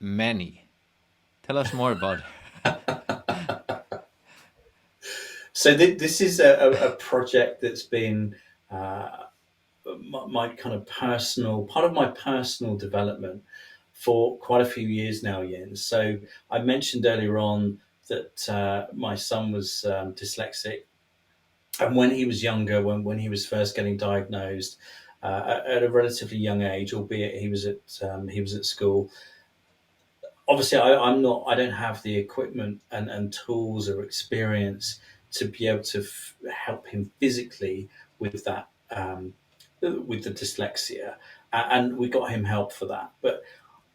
Many. Tell us more about it. So this is a project that's been uh, my kind of personal part of my personal development for quite a few years now, Jens. So I mentioned earlier on that my son was dyslexic, and when he was younger, when he was first getting diagnosed at a relatively young age, albeit he was at school. Obviously, I don't have the equipment and tools or experience to be able to help him physically with that, with the dyslexia, and we got him help for that. But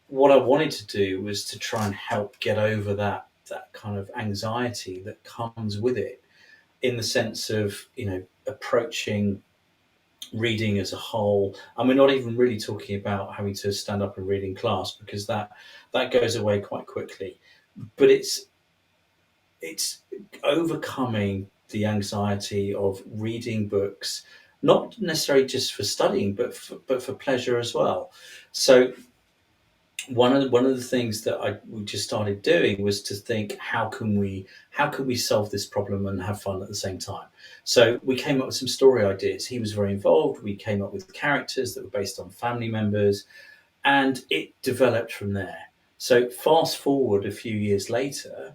what I wanted to do was to try and help get over that kind of anxiety that comes with it, in the sense of, approaching reading as a whole. And we're not even really talking about having to stand up and read in class, because that goes away quite quickly. But it's overcoming the anxiety of reading books, not necessarily just for studying, but for pleasure as well. So one of the things that we just started doing was to think, how can we solve this problem and have fun at the same time. So we came up with some story ideas. He was very involved. We came up with characters that were based on family members, and it developed from there. So fast forward a few years later,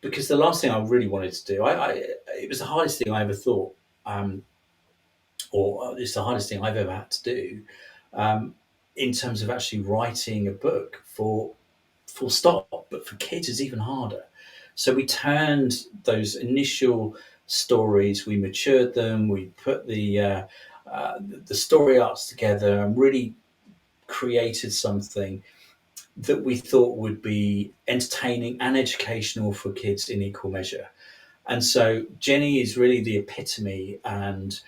because the last thing I really wanted to do, it was the hardest thing I ever thought, um, or it's the hardest thing I've ever had to do, um, in terms of actually writing a book for full stop. But for kids, it's even harder. So we turned those initial stories, we matured them, we put the story arcs together, and really created something that we thought would be entertaining and educational for kids in equal measure. And so Jenny is really the epitome, and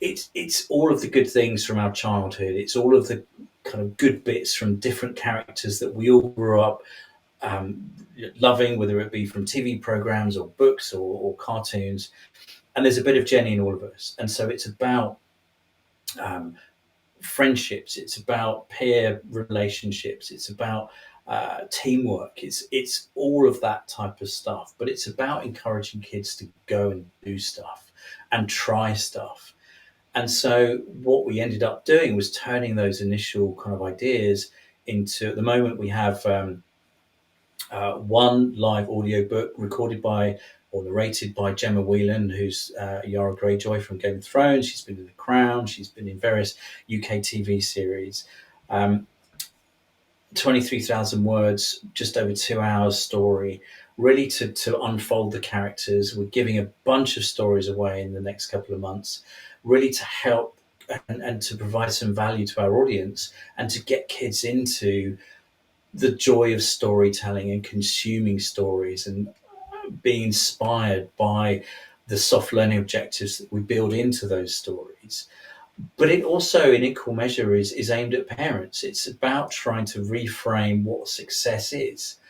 it's all of the good things from our childhood. It's all of the kind of good bits from different characters that we all grew up um, loving, whether it be from TV programs or books or cartoons. And there's a bit of Jenny in all of us. And so it's about um, friendships. It's about peer relationships. It's about teamwork. It's all of that type of stuff. But it's about encouraging kids to go and do stuff and try stuff. And so what we ended up doing was turning those initial kind of ideas into, at the moment, we have one live audio book recorded by or narrated by Gemma Whelan, who's Yara Greyjoy from Game of Thrones. She's been in The Crown. She's been in various UK TV series. Um, 23,000 words, just over 2 hours story, really to unfold the characters. We're giving a bunch of stories away in the next couple of months, really to help and to provide some value to our audience, and to get kids into the joy of storytelling and consuming stories, and being inspired by the soft learning objectives that we build into those stories. But it also, in equal measure, is aimed at parents. It's about trying to reframe what success is.